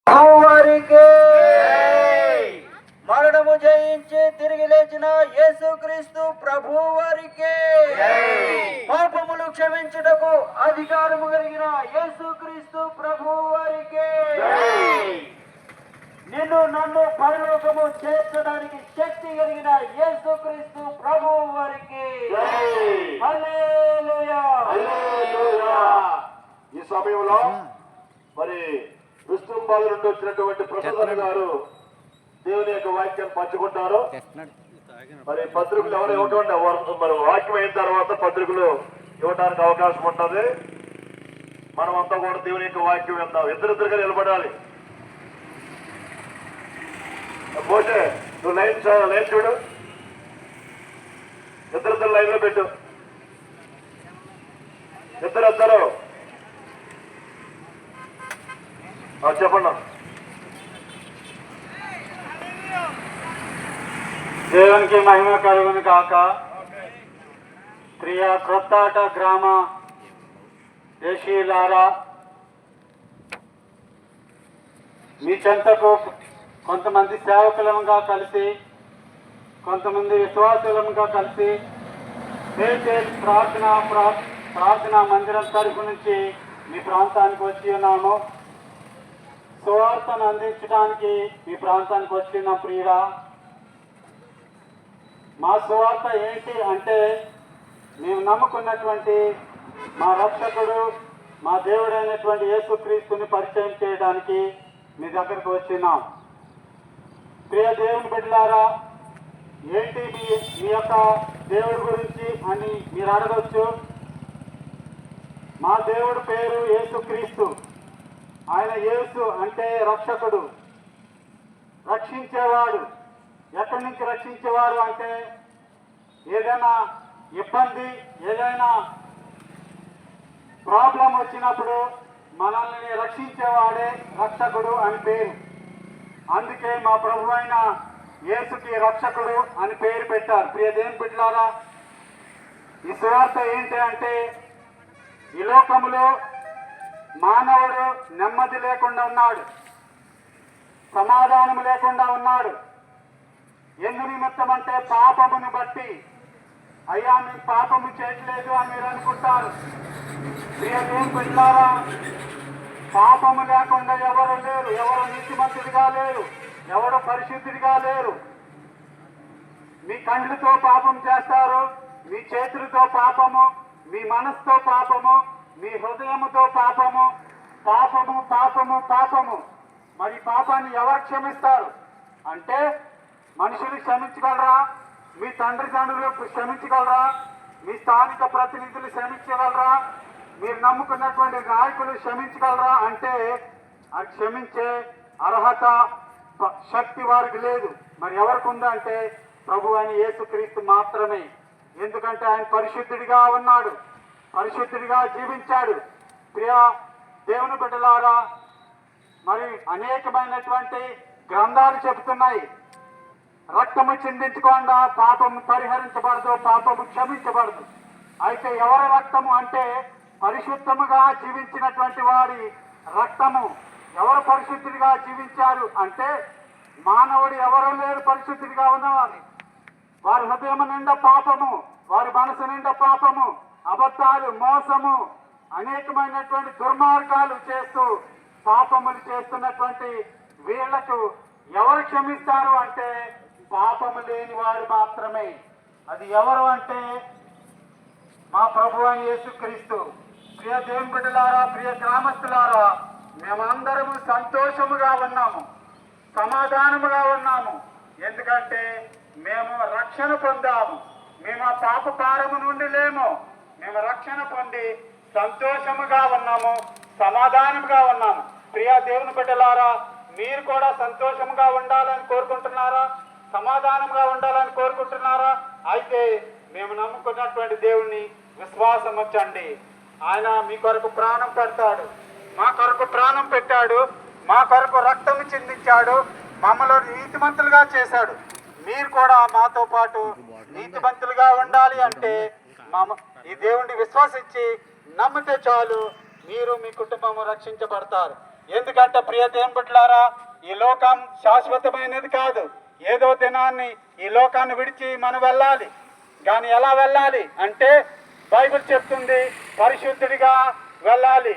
వారికి మరణము జయించి తిరిగి లేచిన యేసుక్రీస్తు ప్రభు వారికి పాపములు క్షమించుటకు అధికారము కలిగిన యేసుక్రీస్తు ప్రభు వారికి నిన్ను నన్ను పరలోకము చేర్చడానికి శక్తి కలిగిన యేసుక్రీస్తు ప్రభు వారికి హల్లెలూయా. ఈ సమయంలో మరి విష్ణుబాబు నుండి వచ్చినటువంటి ప్రొఫెసర్ గారు దేవుని యొక్క వాక్యాన్ని పంచుకుంటారు. మరి పత్రికలు ఎవరు ఇవ్వటం మరి వాక్యం అయిన తర్వాత పత్రికలు ఇవ్వడానికి అవకాశం ఉంటుంది. మనమంతా కూడా దేవుని యొక్క వాక్యం విందాం. ఇద్దరిద్దరుగా నిలబడాలి. పోతే నువ్వు లైన్ చూడు, ఇద్దరిద్దరు లైన్ లో పెట్టు. ఇద్దరు చెప్పండి. దేవునికి మహిమ కలుగును కాక. ప్రియ క్రొత్తాట గ్రామ దేశీయులారా, మీ చెంతకు కొంతమంది సేవకులముగా కలిసి, కొంతమంది విశ్వాసులముగా కలిసి ప్రార్థనా మందిరం తరఫు నుంచి మీ ప్రాంతానికి వచ్చి ఉన్నాము. సువార్తను అందించడానికి మీ ప్రాంతానికి వచ్చిన ప్రియురా, మా సువార్త ఏంటి అంటే, మేము నమ్ముకున్నటువంటి మా రక్షకుడు, మా దేవుడైనటువంటి యేసుక్రీస్తుని పరిచయం చేయడానికి మీ దగ్గరకు వచ్చినాం. ప్రియ దేవుని బిడ్డలారా, ఏంటి మీ యొక్క దేవుడి గురించి అని మీరు అడగవచ్చు. మా దేవుడి పేరు యేసుక్రీస్తు. ఆయన యేసు అంటే రక్షకుడు, రక్షించేవాడు. ఎక్కడి నుంచి రక్షించేవాడు అంటే, ఏదైనా ఇబ్బంది, ఏదైనా ప్రాబ్లం వచ్చినప్పుడు మనల్ని రక్షించేవాడే రక్షకుడు అని పేరు. అందుకే మా ప్రభు అయిన యేసుకి రక్షకుడు అని పేరు పెట్టారు. ప్రియ దేవుని బిడ్డలారా, ఈ సువార్త ఏంటి అంటే, ఈ లోకములో మానవుడు నెమ్మది లేకుండా ఉన్నాడు, సమాధానం లేకుండా ఉన్నాడు. ఎందు నిమిత్తం అంటే పాపమును బట్టి. అయ్యా, మీరు పాపము చేయట్లేదు అని మీరు అనుకుంటారు. ప్రియ దేవుని బిడ్డలారా, పాపము లేకుండా ఎవరు లేరు. ఎవరు నీతిమంతుడిగా లేరు, ఎవరు పరిశుద్ధుడిగా లేరు. మీ కండ్లతో పాపం చేస్తారు, మీ చేతులతో పాపము, మీ మనసుతో పాపము, మీ హృదయముతో పాపము. పాపము పాపము పాపము. మరి పాపాన్ని ఎవరు క్షమిస్తారు అంటే, మనుషులు క్షమించగలరా? మీ తండ్రులు క్షమించగలరా? మీ స్థానిక ప్రతినిధులు క్షమించగలరా? మీరు నమ్ముకున్నటువంటి నాయకులు క్షమించగలరా అంటే, అది క్షమించే అర్హత, శక్తి వారికి లేదు. మరి ఎవరికి ఉందంటే, ప్రభు అని యేసుక్రీస్తు మాత్రమే. ఎందుకంటే ఆయన పరిశుద్ధుడిగా ఉన్నాడు, పరిశుద్ధుడిగా జీవించాడు. ప్రియ దేవుని బిడ్డలారా, మరి అనేకమైనటువంటి గ్రంథాలు చెబుతున్నాయి, రక్తము చిందించకుండా పాపము పరిహరించబడదు, పాపము క్షమించబడదు. అయితే ఎవరి రక్తము అంటే, పరిశుద్ధముగా జీవించినటువంటి వారి రక్తము. ఎవరు పరిశుద్ధుడిగా జీవించారు అంటే, మానవుడు ఎవరు లేరు పరిశుద్ధుడిగా ఉన్నవారు. వారి హృదయం నిండా పాపము, వారి మనసు నిండా పాపము, అబద్ధాలు, మోసము, అనేకమైనటువంటి దుర్మార్గాలు చేస్తూ పాపములు చేస్తున్నటువంటి వీళ్లకు ఎవరు క్షమిస్తారు అంటే, పాపము లేని వారు మాత్రమే. అది ఎవరు అంటే, మా ప్రభు అయిన యేసుక్రీస్తు. ప్రియ దేవుని బిడ్డలారా, ప్రియ గ్రామస్తులారా, మేమందరము సంతోషముగా ఉన్నాము, సమాధానముగా ఉన్నాము. ఎందుకంటే మేము రక్షణ పొందాము. మేము ఆ పాప భారము నుండి లేము. మేము రక్షణ పొంది సంతోషముగా ఉన్నాము, సమాధానముగా ఉన్నాము. ప్రియ దేవుని బిడ్డలారా, మీరు కూడా సంతోషముగా ఉండాలని కోరుకుంటున్నారా? సమాధానంగా ఉండాలని కోరుకుంటున్నారా? అయితే మేము నమ్ముకున్నటువంటి దేవుణ్ణి విశ్వాసం వచ్చండి. ఆయన మీ కొరకు ప్రాణం పెడతాడు, మా కొరకు ప్రాణం పెట్టాడు, మా కొరకు రక్తం చిందించాడు, మమ్మల్ని నీతిమంతులుగా చేశాడు. మీరు కూడా మాతో పాటు నీతిమంతులుగా ఉండాలి అంటే ఈ దేవుణ్ణి విశ్వసించి నమ్మితే చాలు, మీరు మీ కుటుంబము రక్షించబడతారు. ఎందుకంటే ప్రియ దేవుని బిడ్డలారా, ఈ లోకం శాశ్వతమైనది కాదు. ఏదో దినాన్ని ఈ లోకాన్ని విడిచి మనం వెళ్ళాలి. కానీ ఎలా వెళ్ళాలి అంటే బైబిల్ చెప్తుంది, పరిశుద్ధుడిగా వెళ్ళాలి.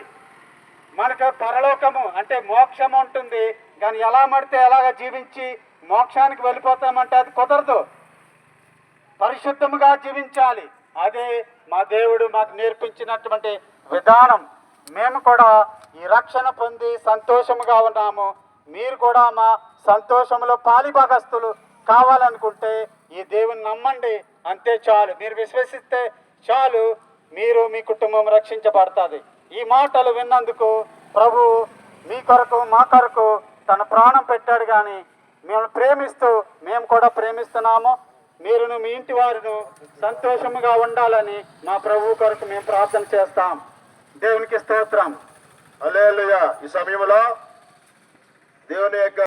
మనకు పరలోకము అంటే మోక్షం ఉంటుంది. కానీ ఎలా మడితే ఎలాగ జీవించి మోక్షానికి వెళ్ళిపోతామంటే అది కుదరదు. పరిశుద్ధముగా జీవించాలి. అదే మా దేవుడు మాకు నేర్పించినటువంటి విధానం. మేము కూడా ఈ రక్షణ పొంది సంతోషముగా ఉన్నాము. మీరు కూడా మా సంతోషంలో పాలిభాగస్తులు కావాలనుకుంటే ఈ దేవుని నమ్మండి, అంతే చాలు. మీరు విశ్వసిస్తే చాలు, మీరు మీ కుటుంబం రక్షించబడుతుంది. ఈ మాటలు విన్నందుకు ప్రభు మీ కొరకు మా కొరకు తన ప్రాణం పెట్టాడు. కానీ మేము ప్రేమిస్తూ మేము కూడా ప్రేమిస్తున్నాము. మీరును మీ ఇంటి వారును సంతోషముగా ఉండాలని మా ప్రభు కొరకు మేము ప్రార్థన చేస్తాం. దేవునికి స్తోత్రం. హల్లెలూయా. ఈ సమయంలో దేవుని యొక్క